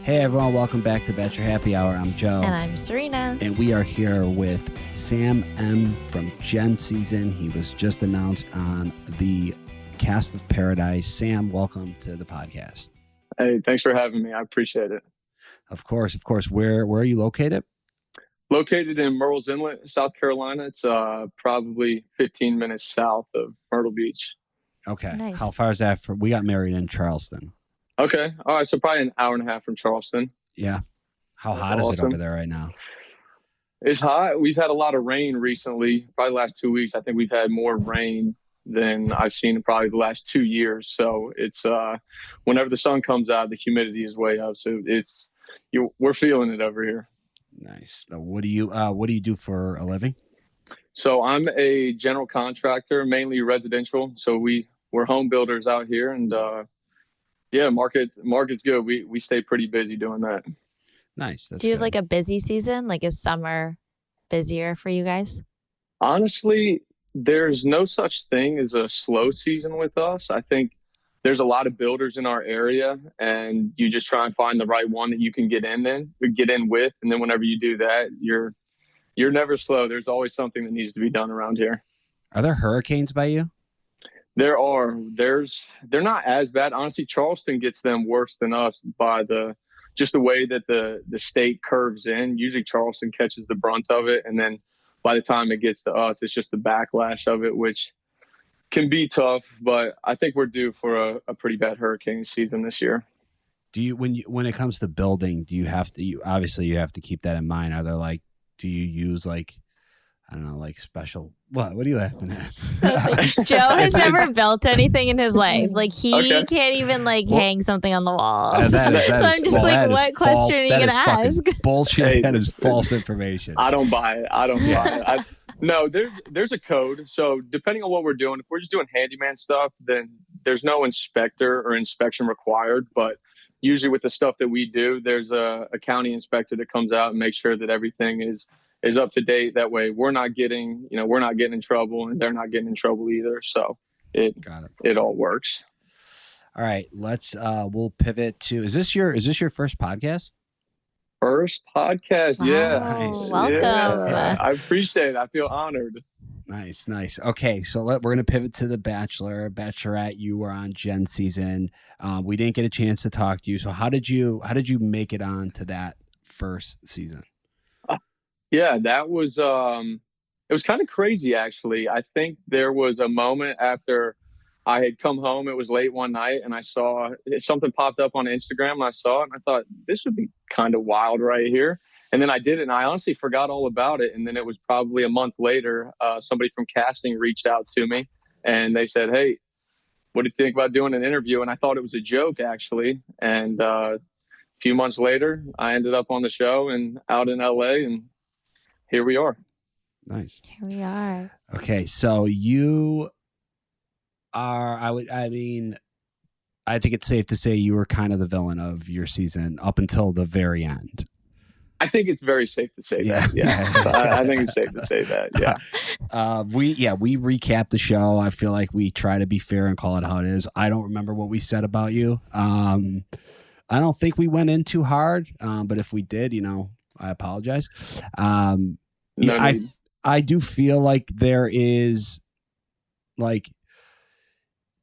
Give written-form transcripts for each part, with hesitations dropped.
Hey everyone, welcome back to Bachelor Happy Hour. I'm Joe. And I'm Serena. And we are here with Sam M. from Gen Season. He was just announced on the cast of Paradise. Sam, welcome to the podcast. Hey, thanks for having me. I appreciate it. Of course. Where are you located? Located in Murrells Inlet, South Carolina. It's probably 15 minutes south of Myrtle Beach. Okay. Nice. How far is that from? We got married in Charleston. Okay. All right. So probably an hour and a half from Charleston. Yeah. How That's hot is it awesome. over there right now? It's hot. We've had a lot of rain recently. Probably the last 2 weeks. I think we've had more rain than I've seen in probably the last 2 years. So it's whenever the sun comes out, the humidity is way up. So we're feeling it over here. Nice. So what do you do for a living? So I'm a general contractor, mainly residential. So we're home builders out here, and yeah, market's good. We stay pretty busy doing that. Nice. That's Do you have good. like a busy season? Like, is summer busier for you guys? Honestly, there's no such thing as a slow season with us. I think there's a lot of builders in our area, and you just try and find the right one that you can get in with, and then whenever you do that, you're never slow. There's always something that needs to be done around here. Are there hurricanes by you? There are. They're not as bad. Honestly, Charleston gets them worse than us by the way that the state curves in. Usually Charleston catches the brunt of it, and then by the time it gets to us, it's just the backlash of it, which can be tough. But I think we're due for a pretty bad hurricane season this year. Do you when it comes to building, do you have to keep that in mind? Do you use I don't know, special? What are you laughing at? Joe has never built anything in his life. Like, he Okay. can't even hang something on the wall. So I'm just like, what question are you going to ask? Bullshit. Hey, that is false information. I don't buy it. No, there's a code. So depending on what we're doing, if we're just doing handyman stuff, then there's no inspector or inspection required. But usually with the stuff that we do, there's a county inspector that comes out and makes sure that everything is up to date. That way we're not getting in trouble, and they're not getting in trouble either. So it all works. All right, we'll pivot to, is this your first podcast? First podcast. Wow, Yeah. Nice. welcome. Yeah, I appreciate it. I feel honored. Nice. Okay, so we're going to pivot to the Bachelor, Bachelorette. You were on Gen Season. We didn't get a chance to talk to you. So how did you make it on to that first season? Yeah, that was it was kind of crazy, actually. I think there was a moment after I had come home. It was late one night, and I saw something popped up on Instagram, and I saw it, and I thought, this would be kind of wild right here. And then I did it, and I honestly forgot all about it. And then it was probably a month later, somebody from casting reached out to me, and they said, hey, what do you think about doing an interview? And I thought it was a joke, actually. And a few months later, I ended up on the show and out in LA, and here we are. Nice. Here we are. Okay, so you are, I think it's safe to say you were kind of the villain of your season up until the very end. I think it's very safe to say that. Yeah. I think it's safe to say that. Yeah. We recap the show. I feel like we try to be fair and call it how it is. I don't remember what we said about you. I don't think we went in too hard, but if we did, I apologize. I do feel like there is,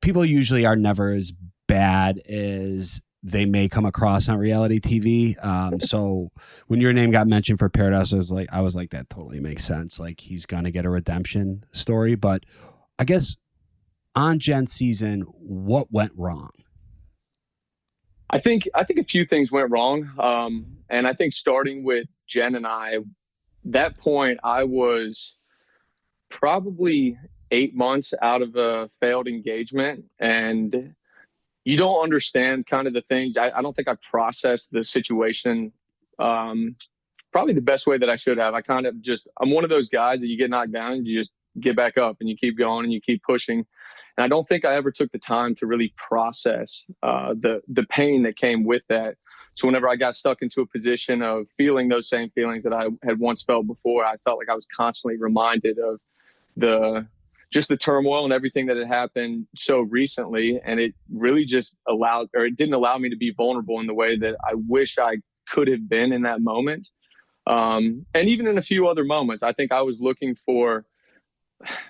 people usually are never as bad as they may come across on reality TV. So when your name got mentioned for Paradise, I was like, that totally makes sense. Like, he's gonna get a redemption story. But I guess on Gen Season, what went wrong? I think a few things went wrong. And I think starting with Jen and I, that point, I was probably 8 months out of a failed engagement, and you don't understand kind of the things. I don't think I processed the situation probably the best way that I should have. I'm one of those guys that you get knocked down and you just get back up and you keep going and you keep pushing. And I don't think I ever took the time to really process the pain that came with that. So whenever I got stuck into a position of feeling those same feelings that I had once felt before, I felt like I was constantly reminded of just the turmoil and everything that had happened so recently. And it really just it didn't allow me to be vulnerable in the way that I wish I could have been in that moment. And even in a few other moments, I think I was looking for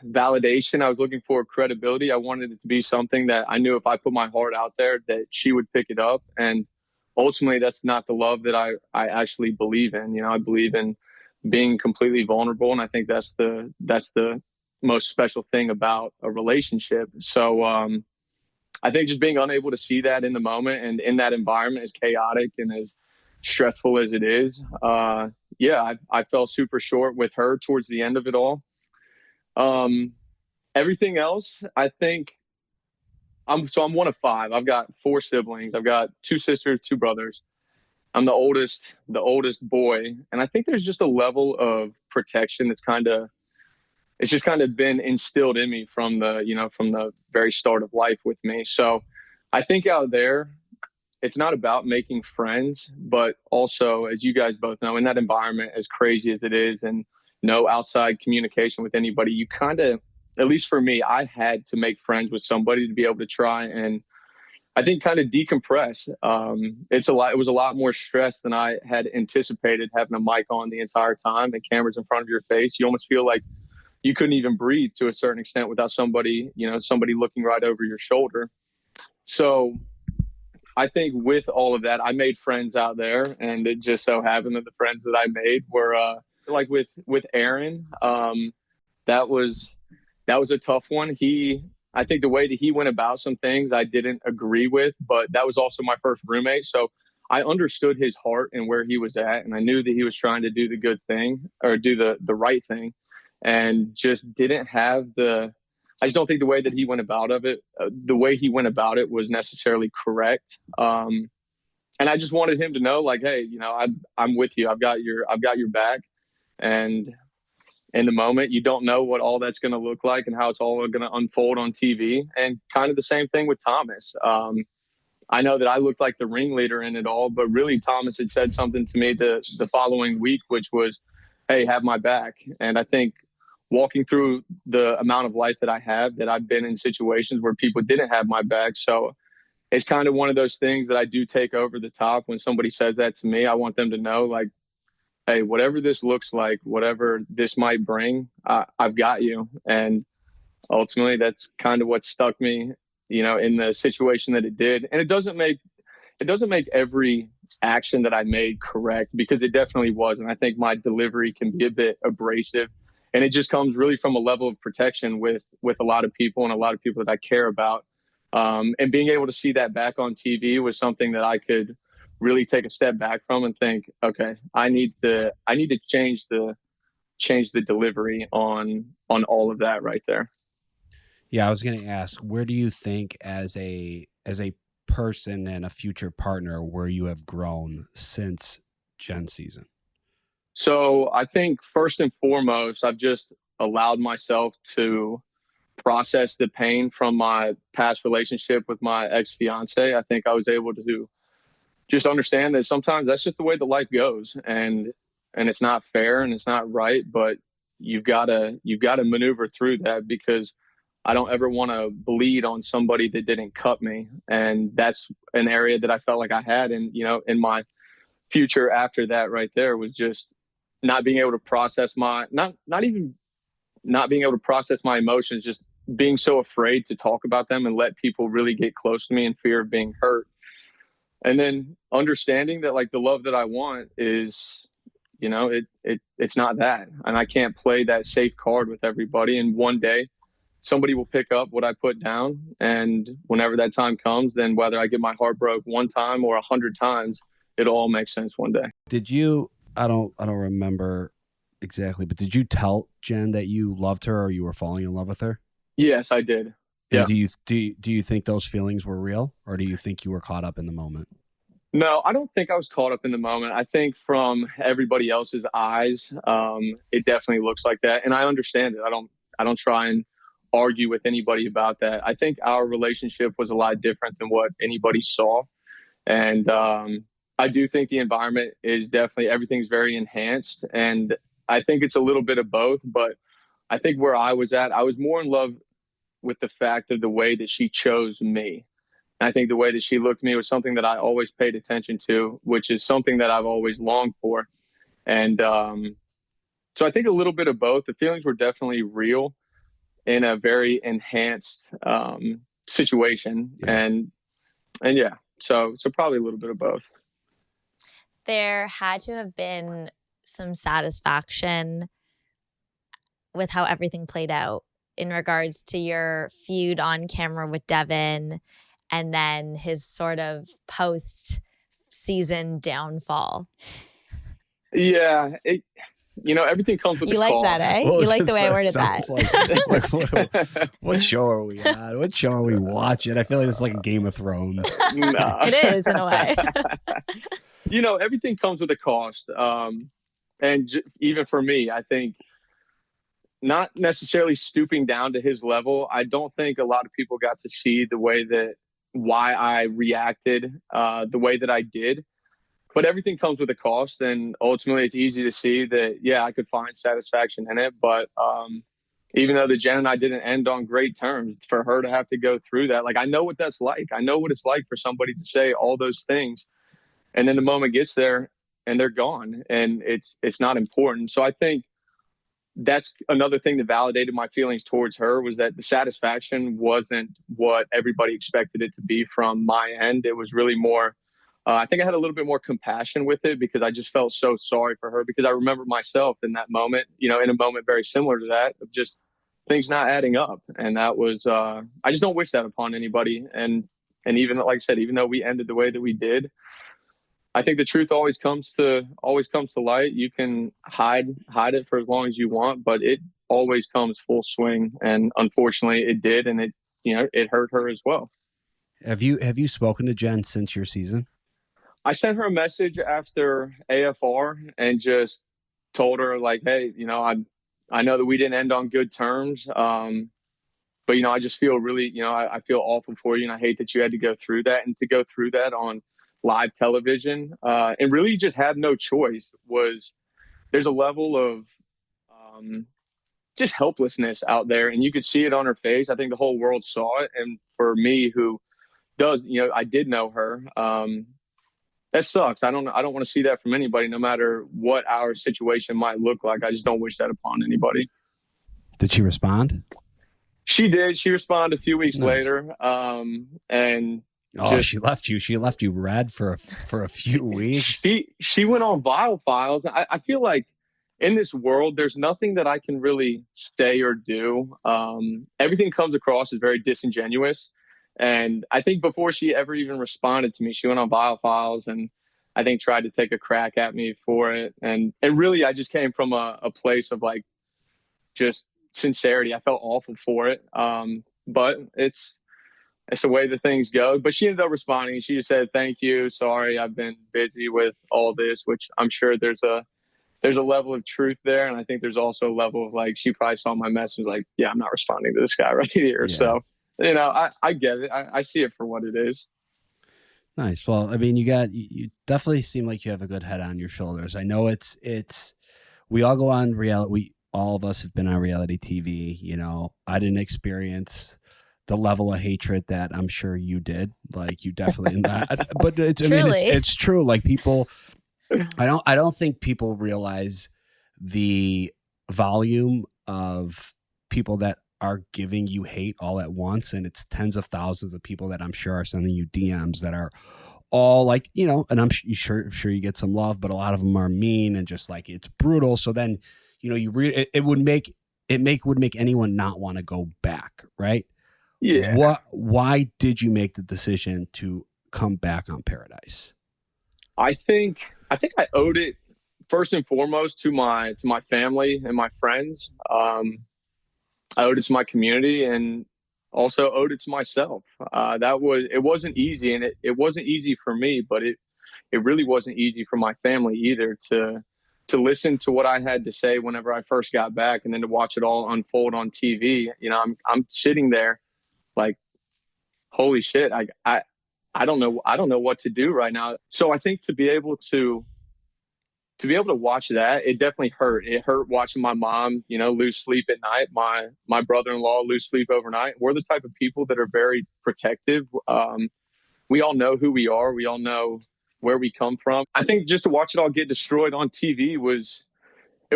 validation. I was looking for credibility. I wanted it to be something that I knew if I put my heart out there that she would pick it up. And ultimately that's not the love that I actually believe in. I believe in being completely vulnerable. And I think that's the most special thing about a relationship. So, I think just being unable to see that in the moment and in that environment, as chaotic and as stressful as it is, I fell super short with her towards the end of it all. Everything else, I think I'm one of five. I've got four siblings. I've got two sisters, two brothers. I'm the oldest boy. And I think there's just a level of protection it's just kind of been instilled in me from the very start of life with me. So I think out there, it's not about making friends, but also, as you guys both know, in that environment, as crazy as it is, and no outside communication with anybody, you kind of, at least for me, I had to make friends with somebody to be able to try and I think kind of decompress. It was a lot more stress than I had anticipated, having a mic on the entire time and cameras in front of your face. You almost feel like you couldn't even breathe to a certain extent without somebody looking right over your shoulder. So I think with all of that, I made friends out there, and it just so happened that the friends that I made were like with Aaron. That was a tough one. I think the way that he went about some things I didn't agree with, but that was also my first roommate. So I understood his heart and where he was at. And I knew that he was trying to do the good thing or do the right thing, and just didn't have I just don't think the way that he went about it was necessarily correct. And I just wanted him to know, like, hey, I'm with you. I've got your back. And in the moment, you don't know what all that's going to look like and how it's all going to unfold on TV. And kind of the same thing with Thomas. I know that I looked like the ringleader in it all, but really Thomas had said something to me the following week, which was, hey, have my back. And I think walking through the amount of life that I have, that I've been in situations where people didn't have my back. So it's kind of one of those things that I do take over the top when somebody says that to me. I want them to know, like, hey, whatever this looks like, whatever this might bring, I've got you. And ultimately, that's kind of what stuck me, in the situation that it did. And it doesn't make every action that I made correct, because it definitely was. And I think my delivery can be a bit abrasive. And it just comes really from a level of protection with a lot of people and a lot of people that I care about. And being able to see that back on TV was something that I could really take a step back from and think, okay, I need to change the delivery on all of that right there. Yeah, I was going to ask, where do you think as a person and a future partner, where you have grown since Jen's season? So I think first and foremost, I've just allowed myself to process the pain from my past relationship with my ex-fiance. I think I was able to just understand that sometimes that's just the way the life goes, and it's not fair and it's not right, but you've got to maneuver through that, because I don't ever want to bleed on somebody that didn't cut me. And that's an area that I felt like I had. And, in my future after that right there was just not being able to process not being able to process my emotions, just being so afraid to talk about them and let people really get close to me in fear of being hurt. And then understanding that, like, the love that I want is, it's not that. And I can't play that safe card with everybody. And one day somebody will pick up what I put down. And whenever that time comes, then whether I get my heart broke one time or 100 times, it'll all make sense one day. Did you, I don't remember exactly, but did you tell Jen that you loved her or you were falling in love with her? Yes, I did. And do you think those feelings were real, or do you think you were caught up in the moment? No, I don't think I was caught up in the moment. I think from everybody else's eyes, it definitely looks like that. And I understand it. I don't try and argue with anybody about that. I think our relationship was a lot different than what anybody saw. And I do think the environment is definitely, everything's very enhanced. And I think it's a little bit of both, but I think where I was at, I was more in love with the fact of the way that she chose me. And I think the way that she looked at me was something that I always paid attention to, which is something that I've always longed for. And so I think a little bit of both. The feelings were definitely real in a very enhanced situation. Yeah. And yeah, so probably a little bit of both. There had to have been some satisfaction with how everything played out in regards to your feud on camera with Devin and then his sort of post-season downfall. Yeah, everything comes with You the liked cost. that, eh? Well, You like the way I it worded that. sounds like what show are we on? What show are we watching? I feel like it's like a Game of Thrones. No. It is, in a way. Everything comes with a cost. And even for me, I think not necessarily stooping down to his level. I don't think a lot of people got to see why I reacted the way that I did. But everything comes with a cost, and ultimately it's easy to see that, yeah, I could find satisfaction in it. But even though the Jen and I didn't end on great terms, for her to have to go through that, like, I know what that's like. I know what it's like for somebody to say all those things, and then the moment gets there and they're gone, and it's not important. So I think that's another thing that validated my feelings towards her, was that the satisfaction wasn't what everybody expected it to be from my end. It was really more, I think I had a little bit more compassion with it, because I just felt so sorry for her, because I remember myself in that moment, in a moment very similar to that, of just things not adding up. And that was, I just don't wish that upon anybody. And even, like I said, even though we ended the way that we did, I think the truth always comes to light. You can hide it for as long as you want, but it always comes full swing. And unfortunately it did. And it hurt her as well. Have you spoken to Jen since your season? I sent her a message after AFR and just told her, like, hey, I know that we didn't end on good terms. But, I just feel really, I feel awful for you. And I hate that you had to go through that, and to go through that on live television and really just had no choice. There's a level of just helplessness out there, and you could see it on her face. I think the whole world saw it. And for me, who does, I did know her, that sucks. I don't want to see that from anybody, no matter what our situation might look like. I just don't wish that upon anybody. Did she respond? She did. She responded a few weeks later. And she left you. She left you red for a few weeks. She went on Vial Files. I feel like in this world, there's nothing that I can really say or do. Everything comes across as very disingenuous. And I think before she ever even responded to me, she went on Vial Files and I think tried to take a crack at me for it. And really, I just came from a place of like just sincerity. I felt awful for it. But it's the way that things go. But she ended up responding. She just said, "Thank you. Sorry, I've been busy with all this," which I'm sure there's a level of truth there. And I think there's also a level of like, she probably saw my message like, yeah, I'm not responding to this guy right here. Yeah. So, I get it. I see it for what it is. Nice. Well, I mean, you definitely seem like you have a good head on your shoulders. I know we all go on reality. All of us have been on reality TV. I didn't experience the level of hatred that I'm sure you did. Like, you definitely not. But it's true. Like, people, I don't think people realize the volume of people that are giving you hate all at once, and it's tens of thousands of people that I'm sure are sending you DMs that are all like, and I'm sure you get some love, but a lot of them are mean and just like, it's brutal. So then, it would make anyone not want to go back, right? Yeah. Why did you make the decision to come back on Paradise? I think I owed it first and foremost to my family and my friends. I owed it to my community, and also owed it to myself. It wasn't easy, and it wasn't easy for me, but it really wasn't easy for my family either to listen to what I had to say whenever I first got back, and then to watch it all unfold on TV. I'm sitting there like, holy shit, I don't know what to do right now. So I think to be able to to be able to watch that, it definitely hurt. It hurt watching my mom, lose sleep at night. My brother-in-law lose sleep overnight. We're the type of people that are very protective. We all know who we are. We all know where we come from. I think just to watch it all get destroyed on TV was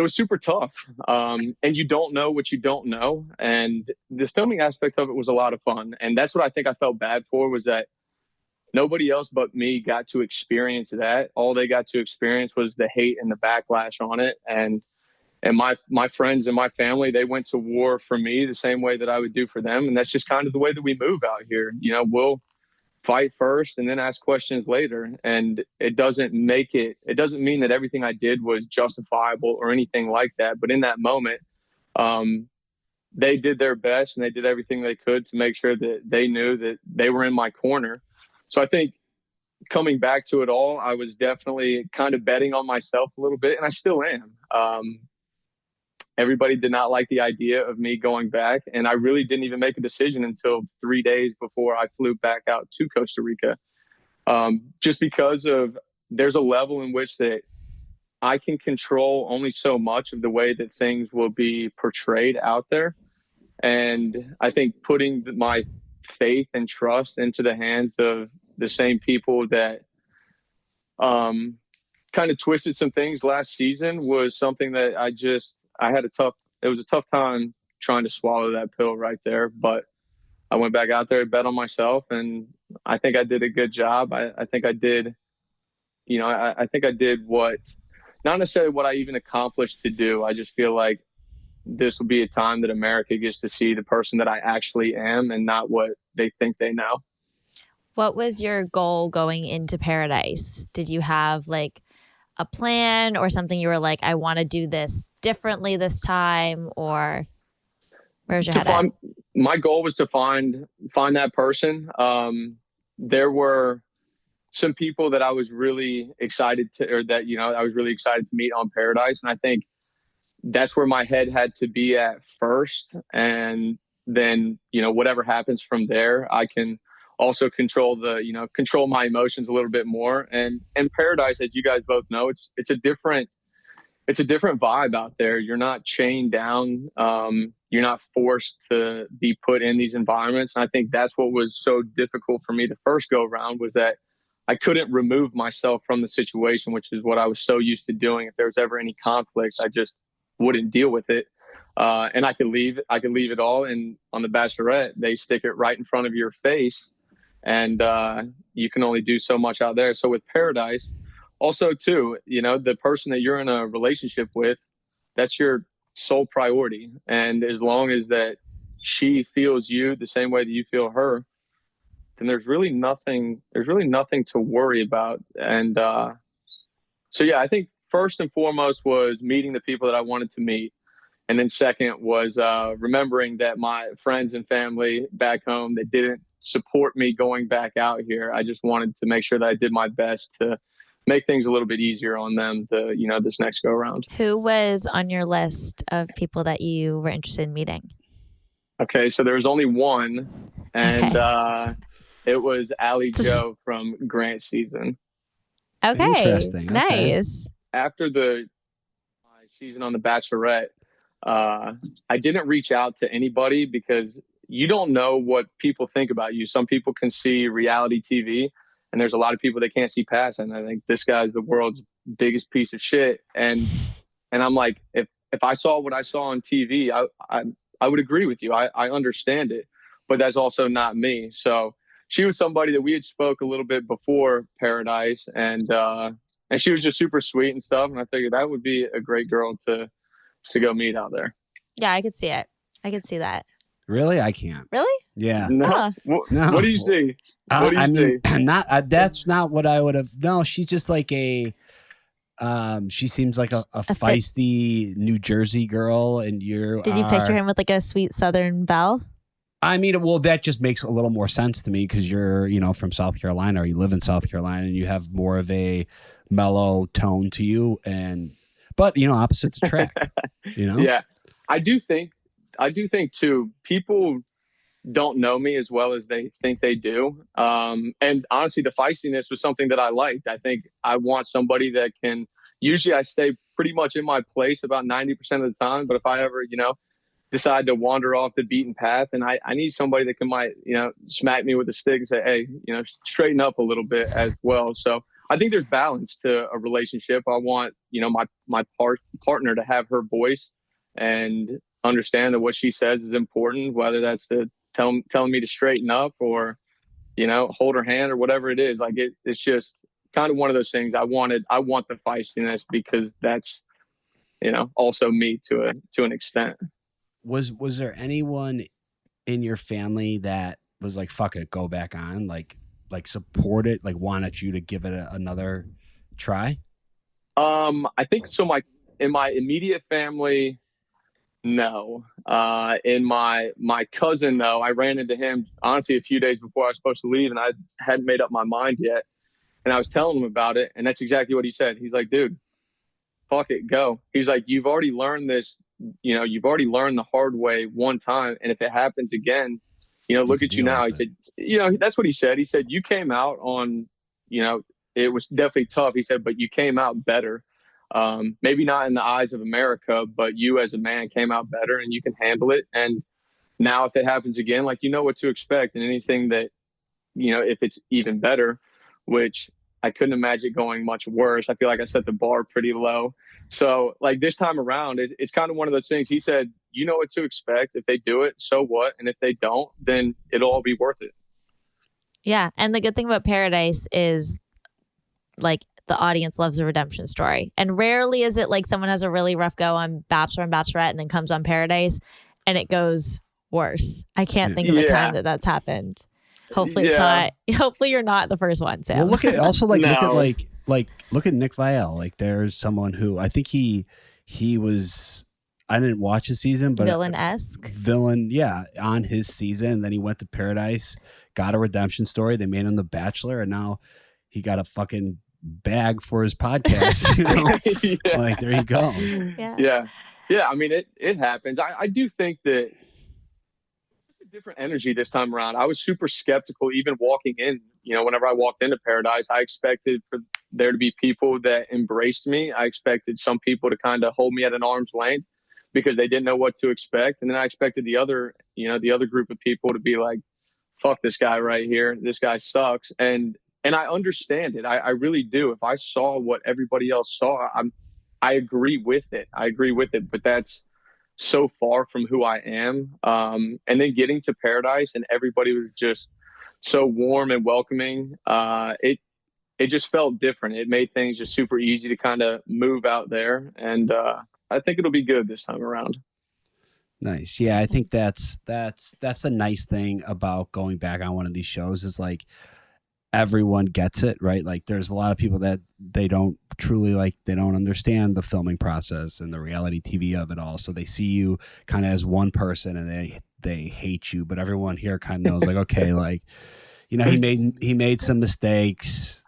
super tough. And you don't know what you don't know. And this filming aspect of it was a lot of fun. And that's what I think I felt bad for, was that nobody else but me got to experience that. All they got to experience was the hate and the backlash on it. And my friends and my family, they went to war for me the same way that I would do for them. And that's just kind of the way that we move out here. We'll fight first and then ask questions later. And it doesn't mean that everything I did was justifiable or anything like that. But in that moment, they did their best and they did everything they could to make sure that they knew that they were in my corner. So I think coming back to it all, I was definitely kind of betting on myself a little bit, and I still am. Everybody did not like the idea of me going back, and I really didn't even make a decision until 3 days before I flew back out to Costa Rica. Just because there's a level in which that I can control only so much of the way that things will be portrayed out there. And I think putting my faith and trust into the hands of the same people that kind of twisted some things last season was something that it was a tough time trying to swallow that pill right there. But I went back out there, bet on myself, and I think I did a good job. I think I did, I think I did not necessarily what I even accomplished to do. I just feel like this will be a time that America gets to see the person that I actually am and not what they think they know. What was your goal going into Paradise? Did you have like a plan or something you were like, I want to do this differently this time? Or where's your head at? My goal was to find that person. There were some people that I was really excited to, or that, I was really excited to meet on Paradise. And I think that's where my head had to be at first. And then, whatever happens from there, I can also control my emotions a little bit more. And Paradise, as you guys both know, it's a different vibe out there. You're not chained down. You're not forced to be put in these environments. And I think that's what was so difficult for me the first go around, was that I couldn't remove myself from the situation, which is what I was so used to doing. If there was ever any conflict, I just wouldn't deal with it. And I could leave it all. And on the Bachelorette, they stick it right in front of your face. And you can only do so much out there. So with Paradise, also too, the person that you're in a relationship with, that's your sole priority. And as long as that she feels you the same way that you feel her, then there's really nothing to worry about. And so yeah, I think first and foremost was meeting the people that I wanted to meet. And then second was remembering that my friends and family back home that didn't support me going back out here, I just wanted to make sure that I did my best to make things a little bit easier on them this next go around. Who was on your list of people that you were interested in meeting? Okay, so there was only one, and it was Alli Joe from Grant's season. Okay, interesting. Nice. After my season on The Bachelorette, I didn't reach out to anybody because you don't know what people think about you. Some people can see reality TV, and there's a lot of people that can't see past. And I think this guy's the world's biggest piece of shit. And I'm like, if I saw what I saw on TV, I would agree with you. I understand it, but that's also not me. So she was somebody that we had spoke a little bit before Paradise, and she was just super sweet and stuff. And I figured that would be a great girl to go meet out there. Yeah, I could see it. I could see that. Really? I can't. Really? Yeah. No. Huh. No. What do you see? What do you see? Not that's not what I would have. No, she's just like she seems like a feisty New Jersey girl, and Did you picture him with like a sweet Southern belle? I mean, well, that just makes a little more sense to me because you're, from South Carolina, or you live in South Carolina, and you have more of a mellow tone to you. But opposites attract. Yeah, I do think too. People don't know me as well as they think they do. And honestly, the feistiness was something that I liked. I think I want somebody that can usually I stay pretty much in my place about 90% of the time. But if I ever, decide to wander off the beaten path, and I need somebody that might, smack me with a stick and say, hey, straighten up a little bit as well. So I think there's balance to a relationship. I want, my partner to have her voice and understand that what she says is important, whether that's to telling me to straighten up or, hold her hand or whatever it is. Like it's just kind of one of those things. I want the feistiness because that's, also me to an extent. Was there anyone in your family that was like, fuck it, go back on, like support it, like wanted you to give it another try? I think so. In my immediate family, no. In my cousin, though, I ran into him honestly a few days before I was supposed to leave, and I hadn't made up my mind yet. And I was telling him about it, and that's exactly what he said. He's like, dude, fuck it, go. He's like, you've already learned this, you've already learned the hard way one time. And if it happens again, look at you now. He said, that's what he said. He said, you came out on, it was definitely tough. He said, but you came out better. Maybe not in the eyes of America, but you as a man came out better and you can handle it. And now if it happens again, like, you know what to expect, and anything that, if it's even better, which I couldn't imagine going much worse. I feel like I set the bar pretty low. So like this time around, it's kind of one of those things. He said, you know what to expect. If they do it, so what? And if they don't, then it'll all be worth it. Yeah. And the good thing about Paradise is like the audience loves a redemption story. And rarely is it like someone has a really rough go on Bachelor and Bachelorette and then comes on Paradise and it goes worse. I can't think of a time that's happened. Hopefully it's not. Hopefully you're not the first one, Sam. Well, look at look at Nick Viall. Like there's someone who I think he was. I didn't watch his season, but villain-esque. On his season. Then he went to Paradise, got a redemption story. They made him the Bachelor, and now he got a fucking bag for his podcast. Like there you go. Yeah. I mean, it happens. I do think that different energy this time around. I was super skeptical even walking in. Whenever I walked into Paradise, I expected for there to be people that embraced me. I expected some people to kind of hold me at an arm's length because they didn't know what to expect. And then I expected the other group of people to be like, fuck this guy right here. This guy sucks. And I understand it. I really do. If I saw what everybody else saw, I agree with it. But that's so far from who I am. And then getting to Paradise and everybody was just so warm and welcoming. It just felt different. It made things just super easy to kind of move out there. And I think it'll be good this time around. Nice. Yeah, I think that's the nice thing about going back on one of these shows is like everyone gets it, right? Like there's a lot of people that they don't truly they don't understand the filming process and the reality TV of it all. So they see you kind of as one person and they hate you, but everyone here kind of knows like, okay, like, he made some mistakes,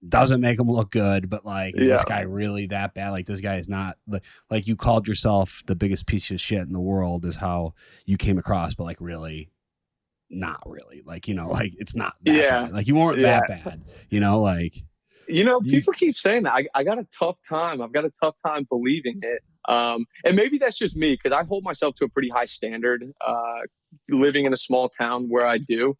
doesn't make him look good, but like, is this guy really that bad? Like this guy is not like you called yourself the biggest piece of shit in the world is how you came across, but like really not really, like it's not that bad. Like you weren't that bad, people keep saying that. I got a tough time. I've got a tough time believing it. And maybe that's just me because I hold myself to a pretty high standard. Living in a small town where I do,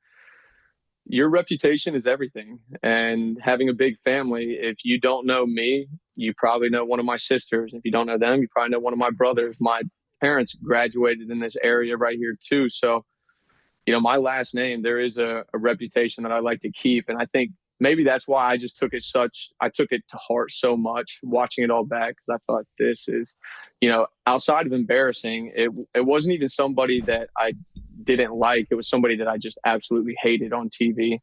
your reputation is everything. And having a big family, if you don't know me, you probably know one of my sisters. If you don't know them, you probably know one of my brothers. My parents graduated in this area right here too. So my last name, there is a reputation that I like to keep. And I think maybe that's why I just took it to heart so much watching it all back. Cause I thought this is, outside of embarrassing, it wasn't even somebody that I didn't like. It was somebody that I just absolutely hated on TV.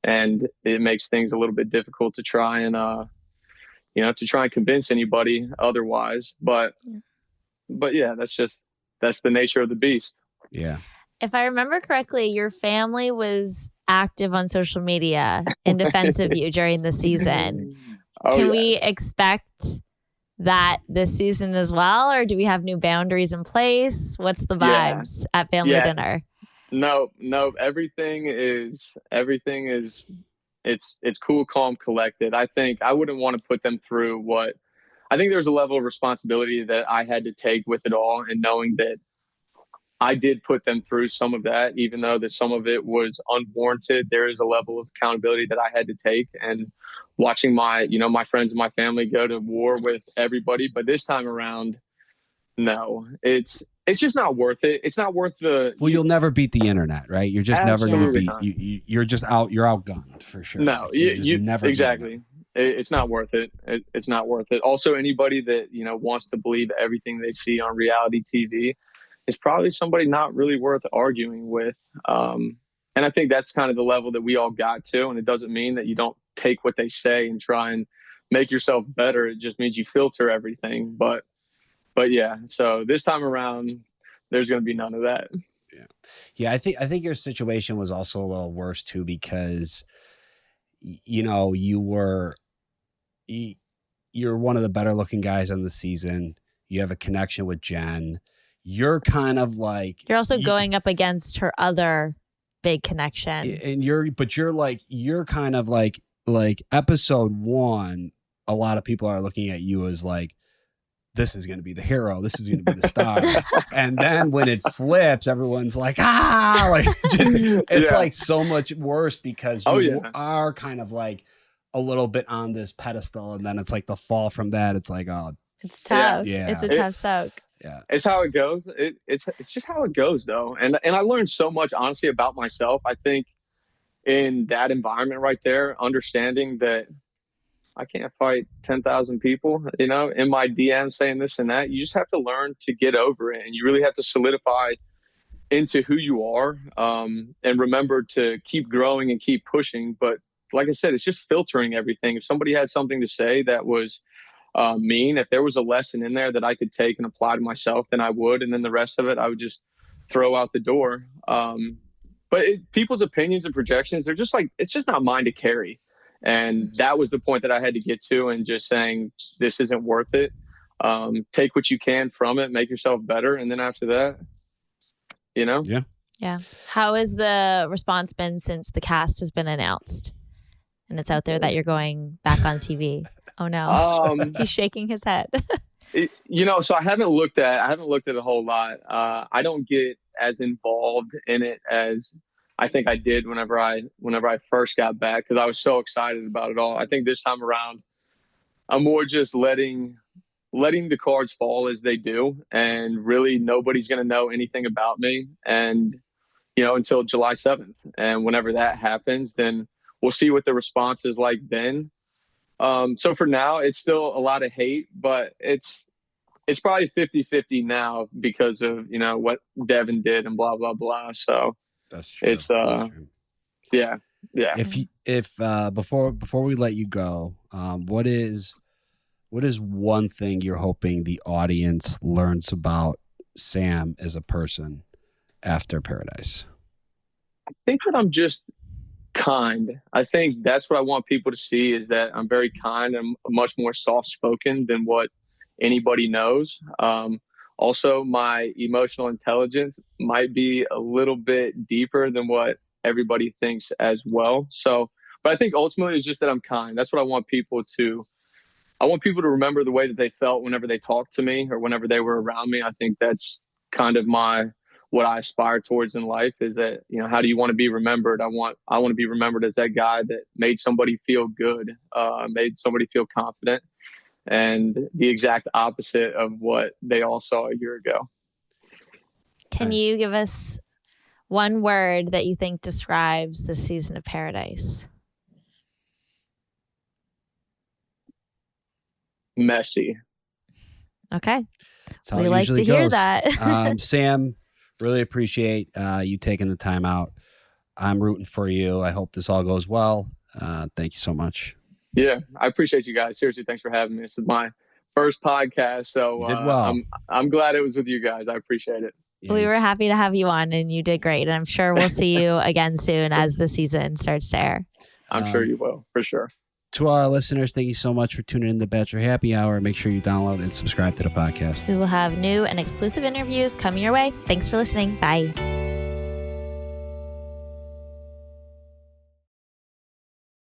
And it makes things a little bit difficult to try and, convince anybody otherwise. But yeah, that's the nature of the beast. Yeah. If I remember correctly, your family was active on social media in defense of you during the season. Can we expect that this season as well, or do we have new boundaries in place? What's the vibes at family dinner? No, everything is It's cool, calm, collected. I think I wouldn't want to put them through what I think there's a level of responsibility that I had to take with it all, and knowing that I did put them through some of that, even though that some of it was unwarranted. There is a level of accountability that I had to take, and watching my friends and my family go to war with everybody. But this time around, no, it's just not worth it. It's not worth the. Well, you'll never beat the internet, right? You're just never going to beat. not. You're just out. You're outgunned for sure. No, Like, you never exactly. It's not worth it. It's not worth it. Also, anybody that wants to believe everything they see on reality TV is probably somebody not really worth arguing with. And I think that's kind of the level that we all got to. And it doesn't mean that you don't take what they say and try and make yourself better. It just means you filter everything. But yeah, so this time around, there's going to be none of that. Yeah. I think your situation was also a little worse too, because you're one of the better looking guys on the season. You have a connection with Jen. You're kind of like, you're also going up against her other big connection, and you're kind of like episode 1. A lot of people are looking at you as like, this is going to be the hero. This is going to be the star. And then when it flips, everyone's like, it's like so much worse, because you are kind of like a little bit on this pedestal. And then it's like the fall from that. It's like, oh, it's tough. Yeah. It's a tough soak. Yeah. It's how it goes. It's just how it goes, though. And I learned so much, honestly, about myself. I think in that environment right there, understanding that I can't fight 10,000 people, in my DM saying this and that. You just have to learn to get over it. And you really have to solidify into who you are, and remember to keep growing and keep pushing. But like I said, it's just filtering everything. If somebody had something to say that was mean, if there was a lesson in there that I could take and apply to myself, then I would. And then the rest of it, I would just throw out the door. But people's opinions and projections, they're just like, it's just not mine to carry. And that was the point that I had to get to, and just saying, this isn't worth it. Take what you can from it, make yourself better. And then after that, Yeah. Yeah. How has the response been since the cast has been announced and it's out there that you're going back on TV? Oh no. He's shaking his head. So I haven't looked at a whole lot. I don't get as involved in it as I think I did whenever I first got back, because I was so excited about it all. I think this time around, I'm more just letting the cards fall as they do, and really nobody's going to know anything about me, and until July 7th. And whenever that happens, then we'll see what the response is like then. So for now, it's still a lot of hate, but it's probably 50-50 now because of what Devin did and blah blah blah. So that's true. It's That's true. yeah. If before we let you go, what is one thing you're hoping the audience learns about Sam as a person after Paradise? I think that I'm just kind. I think that's what I want people to see, is that I'm very kind and much more soft-spoken than what anybody knows. Also, my emotional intelligence might be a little bit deeper than what everybody thinks as well. So, but I think ultimately it's just that I'm kind. That's what I want people to remember, the way that they felt whenever they talked to me or whenever they were around me. I think that's kind of what I aspire towards in life, is that, how do you want to be remembered? I want to be remembered as that guy that made somebody feel good, made somebody feel confident, and the exact opposite of what they all saw a year ago. Can you give us one word that you think describes this season of Paradise? Messy. Okay. We like to hear that. Sam, really appreciate you taking the time out. I'm rooting for you. I hope this all goes well. Thank you so much. Yeah, I appreciate you guys. Seriously, thanks for having me. This is my first podcast, so you did well. I'm glad it was with you guys. I appreciate it. Yeah. We were happy to have you on, and you did great. And I'm sure we'll see you again soon as the season starts to air. I'm sure you will, for sure. To our listeners, thank you so much for tuning in to the Bachelor Happy Hour. Make sure you download and subscribe to the podcast. We will have new and exclusive interviews coming your way. Thanks for listening. Bye.